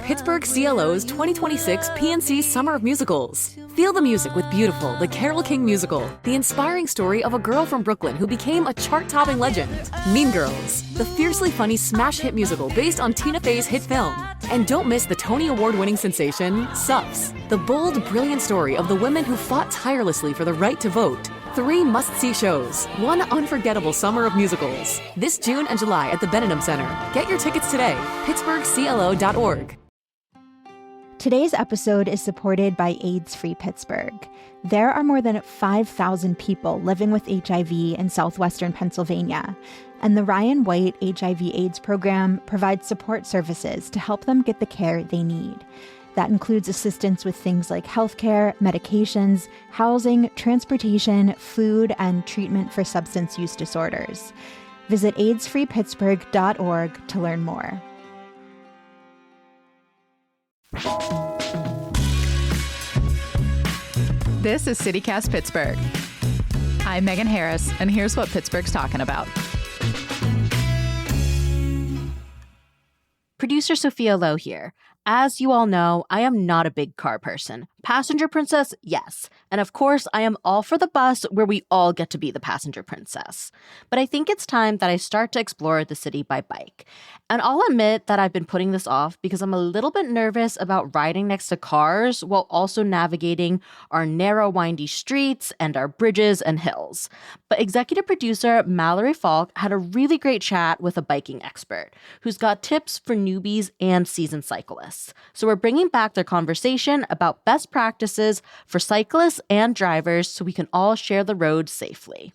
Pittsburgh CLO's 2026 PNC Summer of Musicals. Feel the music with Beautiful, the Carole King musical, the inspiring story of a girl from Brooklyn who became a chart-topping legend. Mean Girls, the fiercely funny smash hit musical based on Tina Fey's hit film. And don't miss the Tony Award-winning sensation, Suffs, the bold, brilliant story of the women who fought tirelessly for the right to vote. 3 must-see shows, 1 unforgettable summer of musicals. This June and July at the Benedum Center. Get your tickets today, pittsburghclo.org. Today's episode is supported by AIDS-Free Pittsburgh. There are more than 5,000 people living with HIV in southwestern Pennsylvania, and the Ryan White HIV/AIDS program provides support services to help them get the care they need. That includes assistance with things like healthcare, medications, housing, transportation, food, and treatment for substance use disorders. Visit aidsfreepittsburgh.org to learn more. This is CityCast Pittsburgh. I'm Megan Harris, and here's what Pittsburgh's talking about. Producer Sophia Lowe here. As you all know, I am not a big car person. Passenger princess, yes. And of course, I am all for the bus where we all get to be the passenger princess. But I think it's time that I start to explore the city by bike. And I'll admit that I've been putting this off because I'm a little bit nervous about riding next to cars while also navigating our narrow, windy streets and our bridges and hills. But executive producer Mallory Falk had a really great chat with a biking expert who's got tips for newbies and seasoned cyclists. So we're bringing back their conversation about best practices for cyclists and drivers so we can all share the road safely.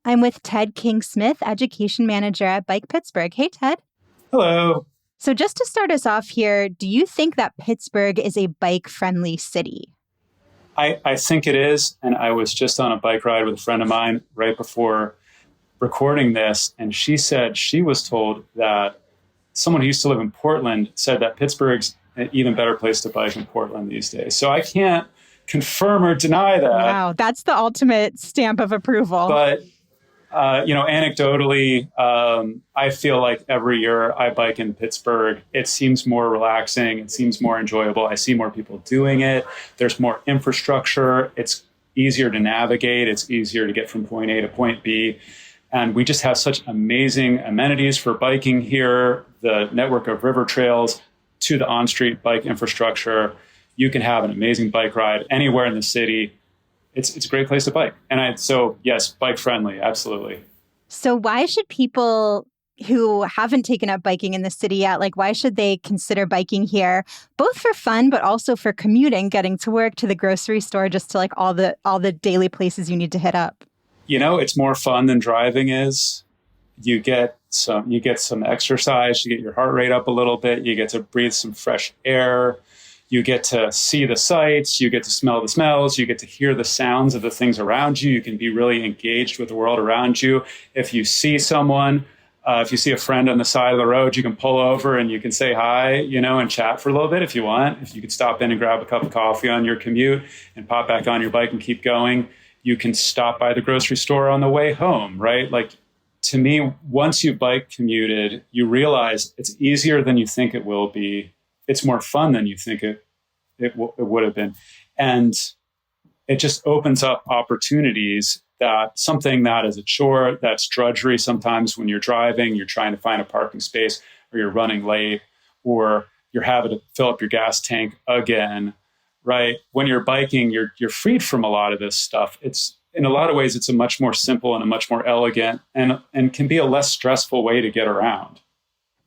I'm with Ted King-Smith, Education Manager at Bike Pittsburgh. Hey, Ted. Hello. So just to start us off here, do you think that Pittsburgh is a bike-friendly city? I think it is. And I was just on a bike ride with a friend of mine right before recording this. And she said she was told that someone who used to live in Portland said that Pittsburgh's an even better place to bike in Portland these days. So I can't confirm or deny that. Wow, that's the ultimate stamp of approval. But, anecdotally, I feel like every year I bike in Pittsburgh, it seems more relaxing. It seems more enjoyable. I see more people doing it. There's more infrastructure. It's easier to navigate. It's easier to get from point A to point B. And we just have such amazing amenities for biking here, the network of river trails to the on-street bike infrastructure. You can have an amazing bike ride anywhere in the city. It's a great place to bike. And so yes, bike friendly, absolutely. So why should people who haven't taken up biking in the city yet, why should they consider biking here, both for fun, but also for commuting, getting to work, to the grocery store, just to all the daily places you need to hit up? It's more fun than driving is. You get some exercise, you get your heart rate up a little bit, you get to breathe some fresh air, you get to see the sights, you get to smell the smells, you get to hear the sounds of the things around you. You can be really engaged with the world around you. If you see someone, if you see a friend on the side of the road, you can pull over and you can say hi, and chat for a little bit if you want. If you could stop in and grab a cup of coffee on your commute and pop back on your bike and keep going. You can stop by the grocery store on the way home, right? To me, once you bike commuted, you realize it's easier than you think it will be. It's more fun than you think it would have been. And it just opens up opportunities that something that is a chore, that's drudgery. Sometimes when you're driving, you're trying to find a parking space, or you're running late, or you're having to fill up your gas tank again. Right. When you're biking, you're freed from a lot of this stuff. It's in a lot of ways, it's a much more simple and a much more elegant and can be a less stressful way to get around.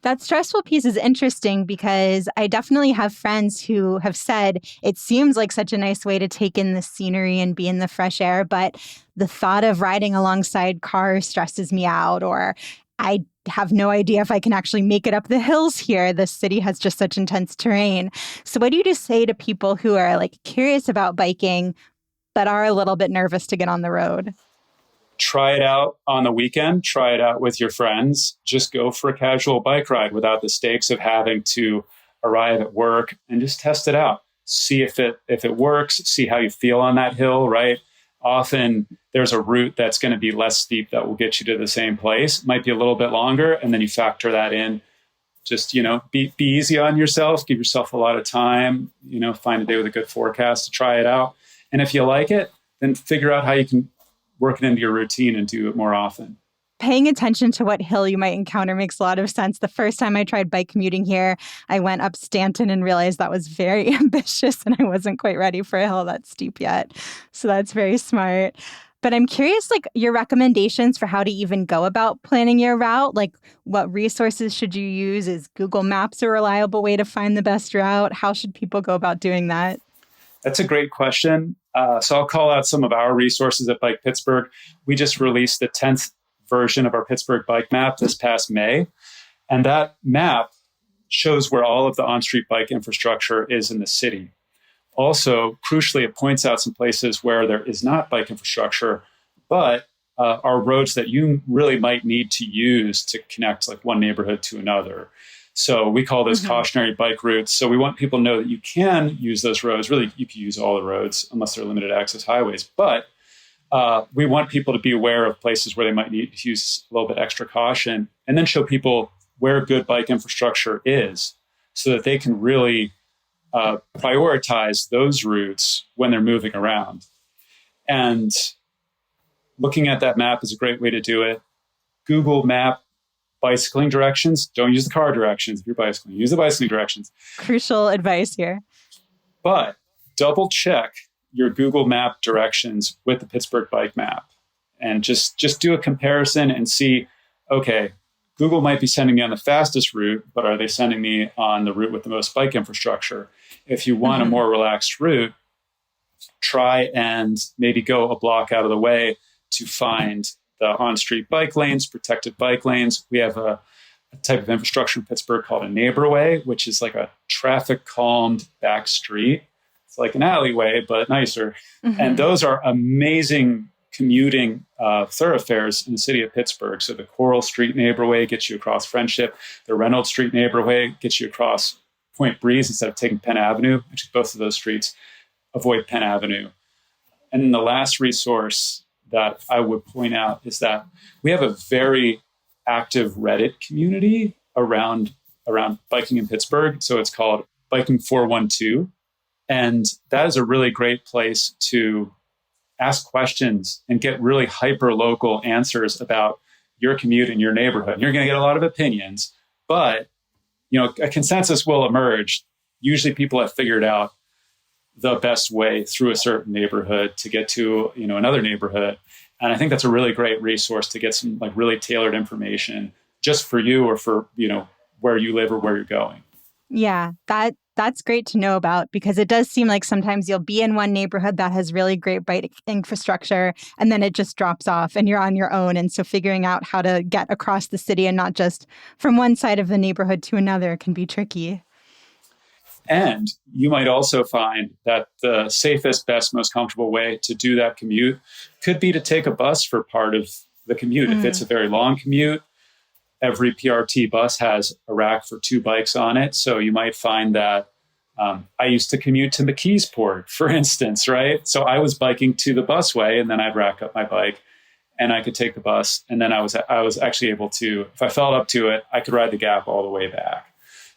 That stressful piece is interesting because I definitely have friends who have said it seems like such a nice way to take in the scenery and be in the fresh air, but the thought of riding alongside cars stresses me out, or I have no idea if I can actually make it up the hills here. The city has just such intense terrain. So what do you just say to people who are curious about biking, but are a little bit nervous to get on the road? Try it out on the weekend. Try it out with your friends. Just go for a casual bike ride without the stakes of having to arrive at work, and just test it out. See if it works. See how you feel on that hill, right? Often there's a route that's going to be less steep that will get you to the same place. Might be a little bit longer, and then you factor that in. Just, be easy on yourself, give yourself a lot of time, find a day with a good forecast to try it out. And if you like it, then figure out how you can work it into your routine and do it more often. Paying attention to what hill you might encounter makes a lot of sense. The first time I tried bike commuting here, I went up Stanton and realized that was very ambitious and I wasn't quite ready for a hill that steep yet. So that's very smart. But I'm curious, your recommendations for how to even go about planning your route. What resources should you use? Is Google Maps a reliable way to find the best route? How should people go about doing that? That's a great question. So I'll call out some of our resources at Bike Pittsburgh. We just released the 10th version of our Pittsburgh bike map this past May. And that map shows where all of the on-street bike infrastructure is in the city. Also, crucially, it points out some places where there is not bike infrastructure, but are roads that you really might need to use to connect one neighborhood to another. So we call those cautionary bike routes. So we want people to know that you can use those roads. Really, you can use all the roads unless they're limited access highways. But we want people to be aware of places where they might need to use a little bit extra caution, and then show people where good bike infrastructure is so that they can really prioritize those routes when they're moving around. And looking at that map is a great way to do it. Google Map bicycling directions. Don't use the car directions if you're bicycling. Use the bicycling directions. Crucial advice here. But double check your Google Map directions with the Pittsburgh bike map. And just do a comparison and see, okay, Google might be sending me on the fastest route, but are they sending me on the route with the most bike infrastructure? If you want a more relaxed route, try and maybe go a block out of the way to find the on-street bike lanes, protected bike lanes. We have a type of infrastructure in Pittsburgh called a neighborway, which is like a traffic calmed back street. It's like an alleyway, but nicer. And those are amazing commuting thoroughfares in the city of Pittsburgh. So the Coral Street neighborway gets you across Friendship. The Reynolds Street neighborway gets you across Point Breeze instead of taking Penn Avenue. Actually, both of those streets avoid Penn Avenue. And then the last resource that I would point out is that we have a very active Reddit community around biking in Pittsburgh. So it's called Biking 412. And that is a really great place to ask questions and get really hyper local answers about your commute in your neighborhood. You're going to get a lot of opinions, but a consensus will emerge. Usually people have figured out the best way through a certain neighborhood to get to, another neighborhood. And I think that's a really great resource to get some really tailored information just for you or for, where you live or where you're going. Yeah, that's great to know about, because it does seem like sometimes you'll be in one neighborhood that has really great bike infrastructure and then it just drops off and you're on your own. And so figuring out how to get across the city and not just from one side of the neighborhood to another can be tricky. And you might also find that the safest, best, most comfortable way to do that commute could be to take a bus for part of the commute. If it's a very long commute, every PRT bus has a rack for 2 bikes on it. So you might find that I used to commute to McKeesport, for instance, right? So I was biking to the busway and then I'd rack up my bike and I could take the bus. And then I was actually able to, if I felt up to it, I could ride the gap all the way back.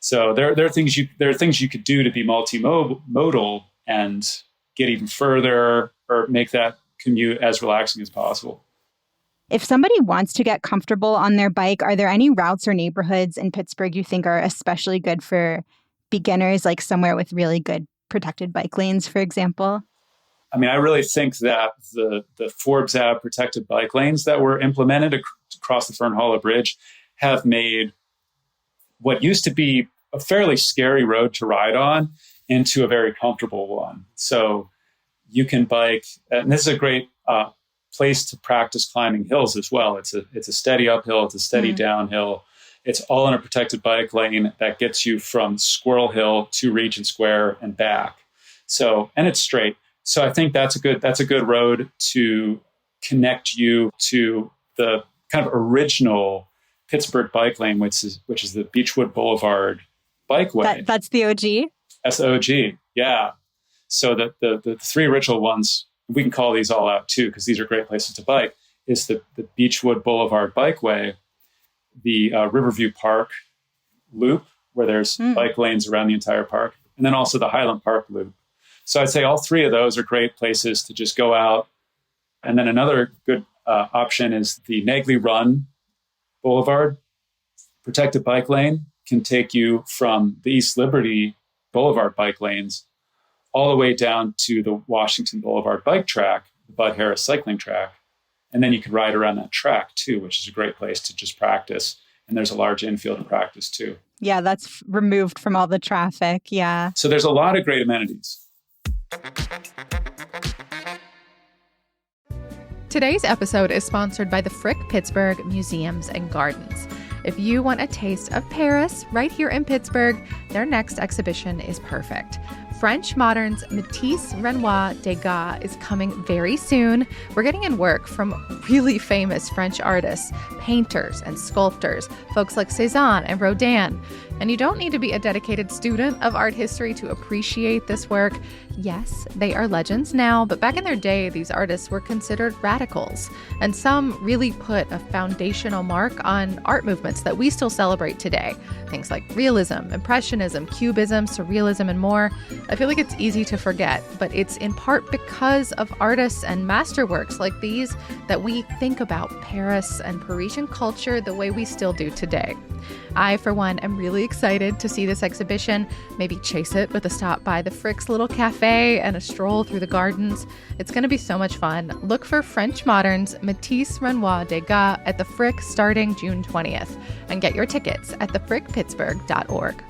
So there are things you could do to be multimodal and get even further or make that commute as relaxing as possible. If somebody wants to get comfortable on their bike, are there any routes or neighborhoods in Pittsburgh you think are especially good for beginners, like somewhere with really good protected bike lanes, for example? I mean, I really think that the Forbes Ave protected bike lanes that were implemented across the Fern Hollow Bridge have made what used to be a fairly scary road to ride on into a very comfortable one. So you can bike, and this is a great place to practice climbing hills as well. It's a steady uphill, it's a steady downhill. It's all in a protected bike lane that gets you from Squirrel Hill to Regent Square and back. So, and it's straight. So I think that's a good road to connect you to the kind of original Pittsburgh bike lane, which is the Beechwood Boulevard bikeway. That's the OG? That's the OG, yeah. So the 3 original ones, we can call these all out too, because these are great places to bike, is the Beechwood Boulevard bikeway, the Riverview Park loop where there's bike lanes around the entire park, and then also the Highland Park loop. So I'd say all three of those are great places to just go out. And then another good option is the Negley Run Boulevard. Protected bike lane can take you from the East Liberty Boulevard bike lanes all the way down to the Washington Boulevard bike track, the Bud Harris cycling track. And then you can ride around that track too, which is a great place to just practice. And there's a large infield to practice too. Yeah, that's removed from all the traffic. Yeah. So there's a lot of great amenities. Today's episode is sponsored by the Frick Pittsburgh Museums and Gardens. If you want a taste of Paris right here in Pittsburgh, their next exhibition is perfect. French Modern's Matisse Renoir Degas is coming very soon. We're getting in work from really famous French artists, painters, and sculptors, folks like Cézanne and Rodin. And you don't need to be a dedicated student of art history to appreciate this work. Yes, they are legends now, but back in their day, these artists were considered radicals. And some really put a foundational mark on art movements that we still celebrate today. Things like realism, impressionism, cubism, surrealism, and more. I feel like it's easy to forget, but it's in part because of artists and masterworks like these that we think about Paris and Parisian culture the way we still do today. I, for one, am really excited to see this exhibition, maybe chase it with a stop by the Frick's little cafe and a stroll through the gardens. It's going to be so much fun. Look for French Modern's Matisse Renoir Degas at the Frick starting June 20th and get your tickets at thefrickpittsburgh.org.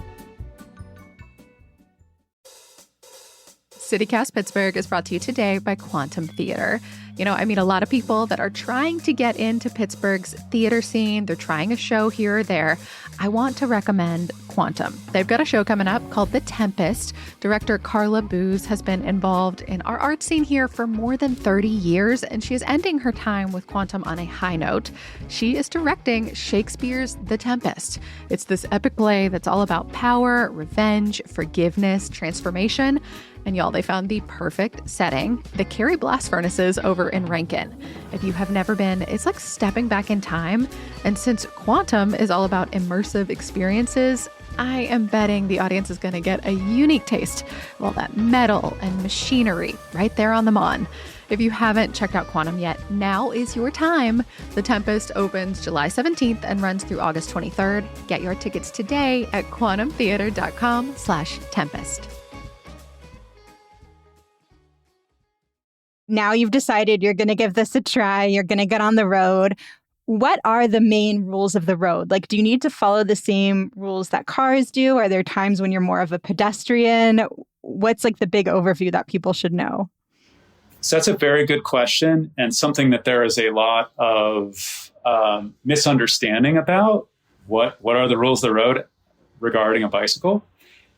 CityCast Pittsburgh is brought to you today by Quantum Theater. You know, I meet a lot of people that are trying to get into Pittsburgh's theater scene. They're trying a show here or there. I want to recommend Quantum. They've got a show coming up called The Tempest. Director Carla Booz has been involved in our art scene here for more than 30 years, and she is ending her time with Quantum on a high note. She is directing Shakespeare's The Tempest. It's this epic play that's all about power, revenge, forgiveness, transformation. And y'all, they found the perfect setting, the Carrie Blast Furnaces over in Rankin. If you have never been, it's like stepping back in time. And since Quantum is all about immersive experiences, I am betting the audience is going to get a unique taste of all that metal and machinery right there on the Mon. If you haven't checked out Quantum yet, now is your time. The Tempest opens July 17th and runs through August 23rd. Get your tickets today at quantumtheater.com/tempest. Now you've decided you're going to give this a try. You're going to get on the road. What are the main rules of the road? Like, do you need to follow the same rules that cars do? Are there times when you're more of a pedestrian? What's like the big overview that people should know? So that's a very good question, and something that there is a lot of misunderstanding about. What are the rules of the road regarding a bicycle?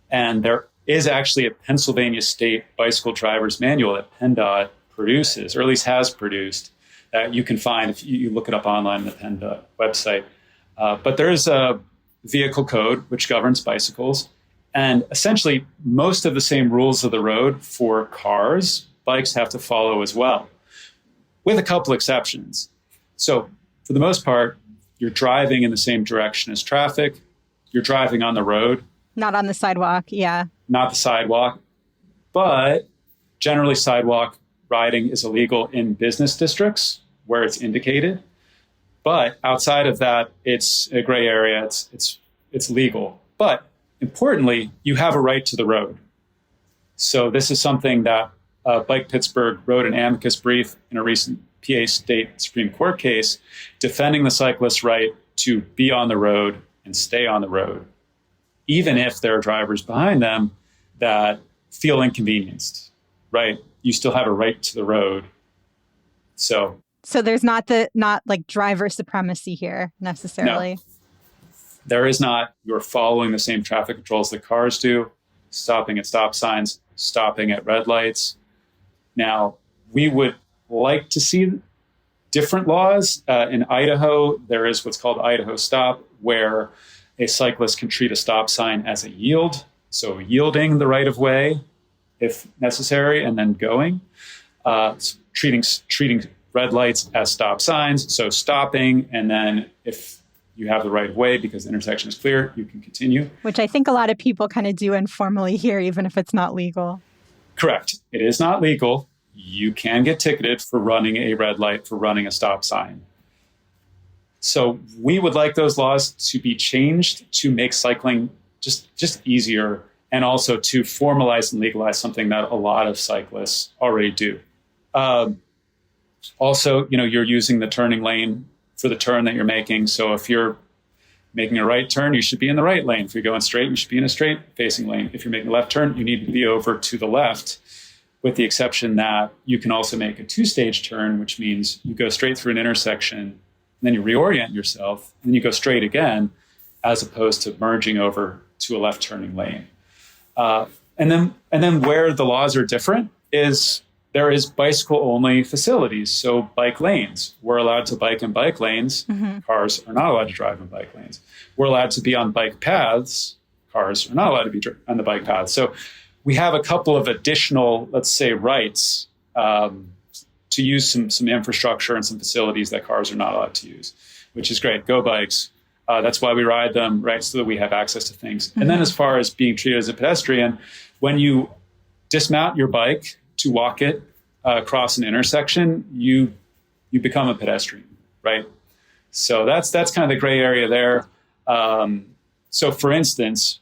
And there is actually a Pennsylvania State Bicycle Driver's Manual that PennDOT produces, or at least has produced, that you can find if you look it up online on the PennDOT website. But there is a vehicle code which governs bicycles, and essentially most of the same rules of the road for cars, bikes have to follow as well, with a couple exceptions. So for the most part, you're driving in the same direction as traffic. You're driving on the road. Not on the sidewalk, yeah. Not the sidewalk. But generally sidewalk riding is illegal in business districts where it's indicated. But outside of that, it's a gray area. It's legal. But importantly, you have a right to the road. So this is something that Bike Pittsburgh wrote an amicus brief in a recent PA State Supreme Court case defending the cyclist's right to be on the road and stay on the road, even if there are drivers behind them that feel inconvenienced, right? You still have a right to the road. So there's not like driver supremacy here necessarily. No, there is not. You're following the same traffic controls that cars do, stopping at stop signs, stopping at red lights. Now, we would like to see different laws. In Idaho, there is what's called Idaho Stop, where a cyclist can treat a stop sign as a yield. So yielding the right of way if necessary, and then going. Treating red lights as stop signs. So stopping, and then if you have the right of way because the intersection is clear, you can continue. Which I think a lot of people kind of do informally here, even if it's not legal. Correct. It is not legal. You can get ticketed for running a red light, for running a stop sign. So we would like those laws to be changed to make cycling just easier, and also to formalize and legalize something that a lot of cyclists already do. Also, you're using the turning lane for the turn that you're making. So if you're making a right turn, you should be in the right lane. If you're going straight, you should be in a straight facing lane. If you're making a left turn, you need to be over to the left, with the exception that you can also make a two-stage turn, which means you go straight through an intersection, and then you reorient yourself, and then you go straight again, as opposed to merging over to a left turning lane. And then where the laws are different is there is bicycle-only facilities, so bike lanes. We're allowed to bike in bike lanes. Mm-hmm. Cars are not allowed to drive in bike lanes. We're allowed to be on bike paths. Cars are not allowed to be on the bike paths. So we have a couple of additional, let's say, rights to use some infrastructure and some facilities that cars are not allowed to use, which is great. Go bikes. That's why we ride them, right, so that we have access to things. Mm-hmm. And then as far as being treated as a pedestrian, when you dismount your bike to walk it across an intersection, you become a pedestrian, right? So that's kind of the gray area there. So for instance,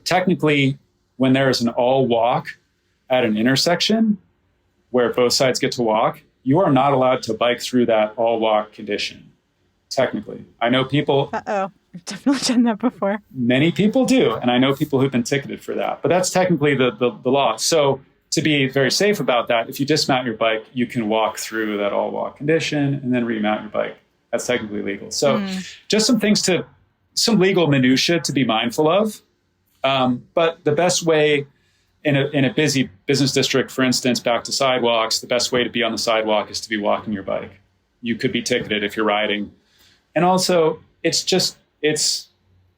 technically, when there is an all walk at an intersection where both sides get to walk, you are not allowed to bike through that all walk condition. Technically, I know people. I've definitely done that before. Many people do, and I know people who've been ticketed for that. But that's technically the law. So to be very safe about that, if you dismount your bike, you can walk through that all walk condition and then remount your bike. That's technically legal. So just some legal minutia to be mindful of. But the best way in a busy business district, for instance, back to sidewalks, the best way to be on the sidewalk is to be walking your bike. You could be ticketed if you're riding. And also, it's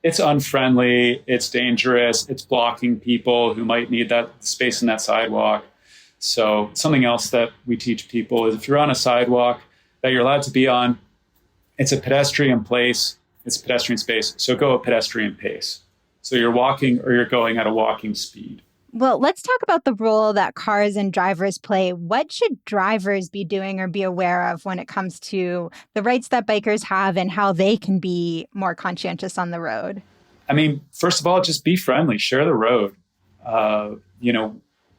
unfriendly, it's dangerous, it's blocking people who might need that space in that sidewalk. So something else that we teach people is if you're on a sidewalk that you're allowed to be on, it's a pedestrian place, it's a pedestrian space, so go at pedestrian pace. So you're walking or you're going at a walking speed. Well, let's talk about the role that cars and drivers play. What should drivers be doing or be aware of when it comes to the rights that bikers have and how they can be more conscientious on the road? I mean, first of all, just be friendly, share the road.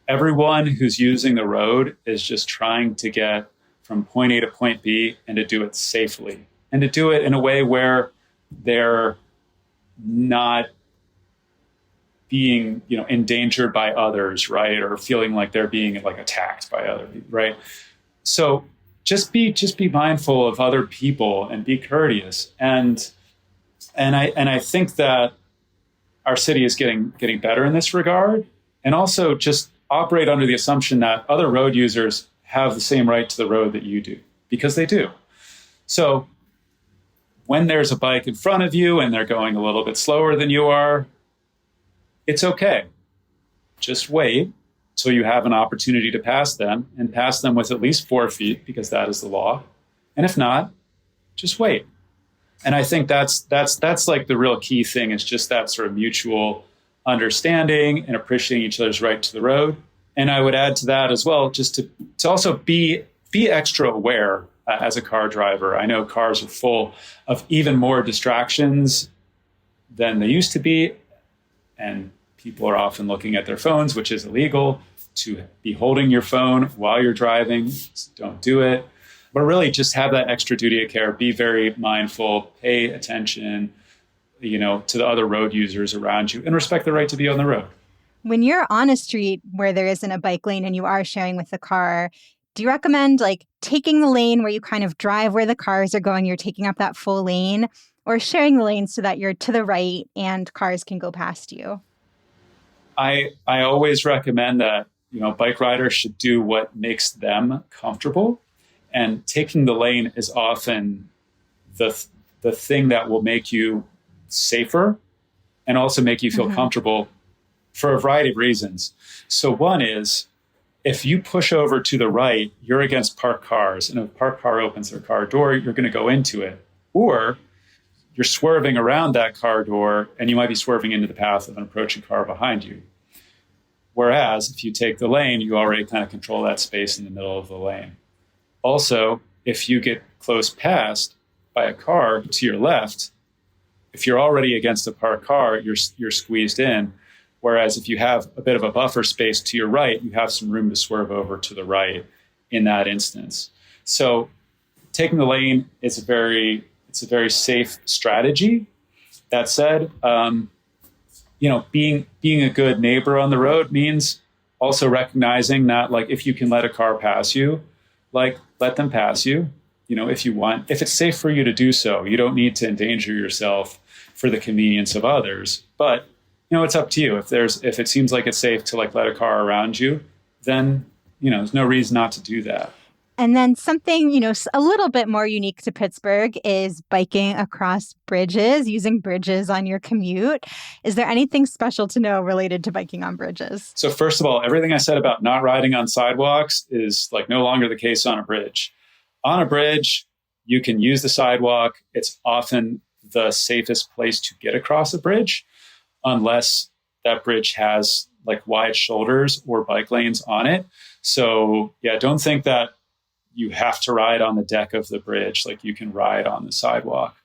Everyone who's using the road is just trying to get from point A to point B and to do it safely and to do it in a way where they're not being, endangered by others, right? Or feeling like they're being like attacked by other people, right? So just be mindful of other people and be courteous. And I think that our city is getting better in this regard. And also just operate under the assumption that other road users have the same right to the road that you do, because they do. So when there's a bike in front of you and they're going a little bit slower than you are, it's okay. Just wait till you have an opportunity to pass them, and pass them with at least 4 feet, because that is the law. And if not, just wait. And I think that's like the real key thing, is just that sort of mutual understanding and appreciating each other's right to the road. And I would add to that as well, just to also be extra aware as a car driver. I know cars are full of even more distractions than they used to be. And people are often looking at their phones, which is illegal. To be holding your phone while you're driving, don't do it. But really just have that extra duty of care. Be very mindful, pay attention, to the other road users around you, and respect the right to be on the road. When you're on a street where there isn't a bike lane and you are sharing with the car, do you recommend taking the lane where you kind of drive where the cars are going, you're taking up that full lane, or sharing the lane so that you're to the right and cars can go past you? I always recommend that, bike riders should do what makes them comfortable. And taking the lane is often the thing that will make you safer and also make you feel comfortable for a variety of reasons. So one is, if you push over to the right, you're against parked cars. And if a parked car opens their car door, you're going to go into it. Or you're swerving around that car door and you might be swerving into the path of an approaching car behind you. Whereas if you take the lane, you already kind of control that space in the middle of the lane. Also, if you get close passed by a car to your left, if you're already against a parked car, you're squeezed in. Whereas if you have a bit of a buffer space to your right, you have some room to swerve over to the right in that instance. So taking the lane is a very safe strategy. That said, being a good neighbor on the road means also recognizing that, like, if you can let a car pass you, like, let them pass you, if you want. If it's safe for you to do so, you don't need to endanger yourself for the convenience of others. But, it's up to you. If it seems like it's safe to, like, let a car around you, then, there's no reason not to do that. And then something, a little bit more unique to Pittsburgh is biking across bridges, using bridges on your commute. Is there anything special to know related to biking on bridges? So first of all, everything I said about not riding on sidewalks is, like, no longer the case on a bridge. On a bridge, you can use the sidewalk. It's often the safest place to get across a bridge, unless that bridge has, like, wide shoulders or bike lanes on it. So yeah, don't think that you have to ride on the deck of the bridge. Like, you can ride on the sidewalk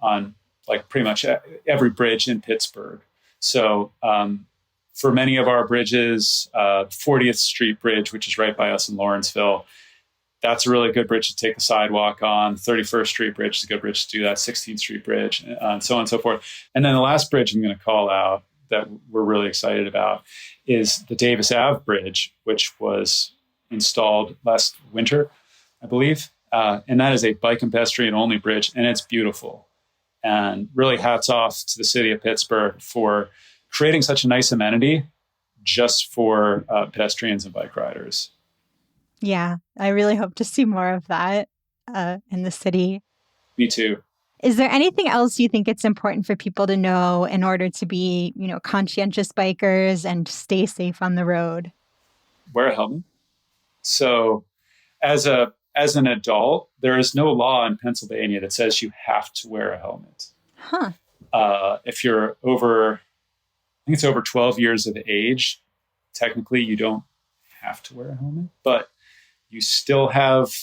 on, like, pretty much every bridge in Pittsburgh. So for many of our bridges, 40th Street Bridge, which is right by us in Lawrenceville, that's a really good bridge to take the sidewalk on. 31st Street Bridge is a good bridge to do that. 16th Street Bridge, and so on and so forth. And then the last bridge I'm going to call out that we're really excited about is the Davis Ave Bridge, which was installed last winter, I believe. And that is a bike and pedestrian only bridge, and it's beautiful. And really hats off to the city of Pittsburgh for creating such a nice amenity just for pedestrians and bike riders. Yeah, I really hope to see more of that in the city. Me too. Is there anything else you think it's important for people to know in order to be, conscientious bikers and stay safe on the road? Wear a helmet. So as an adult, there is no law in Pennsylvania that says you have to wear a helmet. Huh. If you're over, I think it's over 12 years of age, technically you don't have to wear a helmet, but you still have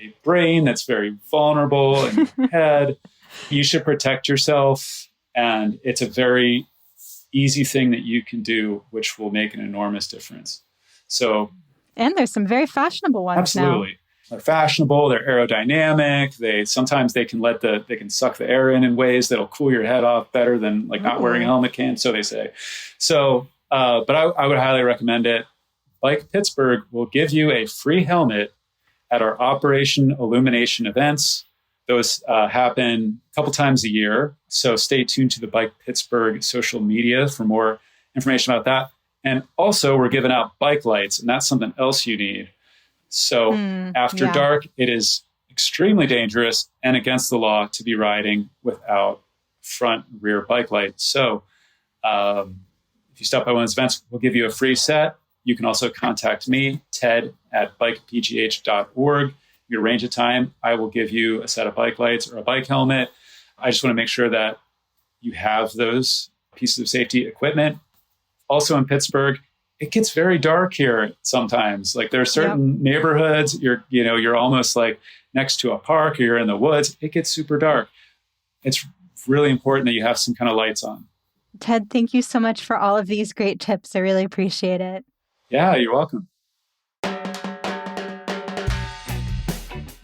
a brain that's very vulnerable in your head. You should protect yourself. And it's a very easy thing that you can do, which will make an enormous difference. So, and there's some very fashionable ones absolutely. Now. They're fashionable. They're aerodynamic. Sometimes they can suck the air in ways that'll cool your head off better than, like, not wearing a helmet can. So they say. So, but I would highly recommend it. Bike Pittsburgh will give you a free helmet at our Operation Illumination events. Those happen a couple times a year. So stay tuned to the Bike Pittsburgh social media for more information about that. And also, we're giving out bike lights, and that's something else you need. So after dark, it is extremely dangerous and against the law to be riding without front and rear bike lights. So if you stop by one of those events, we'll give you a free set. You can also contact me, Ted, at bikepgh.org. You arrange a time. I will give you a set of bike lights or a bike helmet. I just want to make sure that you have those pieces of safety equipment. Also in Pittsburgh, it gets very dark here sometimes. Like, there are certain neighborhoods, you're almost like next to a park or you're in the woods. It gets super dark. It's really important that you have some kind of lights on. Ted, thank you so much for all of these great tips. I really appreciate it. Yeah, you're welcome.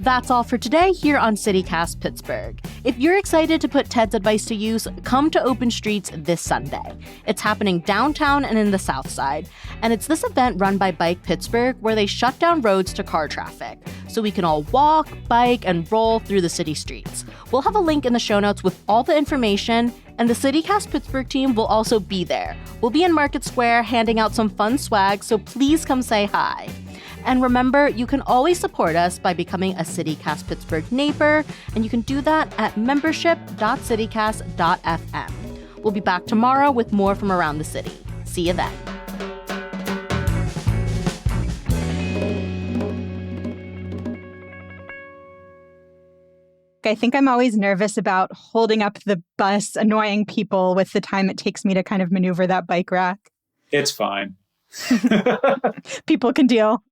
That's all for today here on CityCast Pittsburgh. If you're excited to put Ted's advice to use, come to Open Streets this Sunday. It's happening downtown and in the South Side, and it's this event run by Bike Pittsburgh where they shut down roads to car traffic, so we can all walk, bike, and roll through the city streets. We'll have a link in the show notes with all the information, and the CityCast Pittsburgh team will also be there. We'll be in Market Square handing out some fun swag, so please come say hi. And remember, you can always support us by becoming a CityCast Pittsburgh neighbor, and you can do that at membership.citycast.fm. We'll be back tomorrow with more from around the city. See you then. I think I'm always nervous about holding up the bus, annoying people with the time it takes me to kind of maneuver that bike rack. It's fine. People can deal.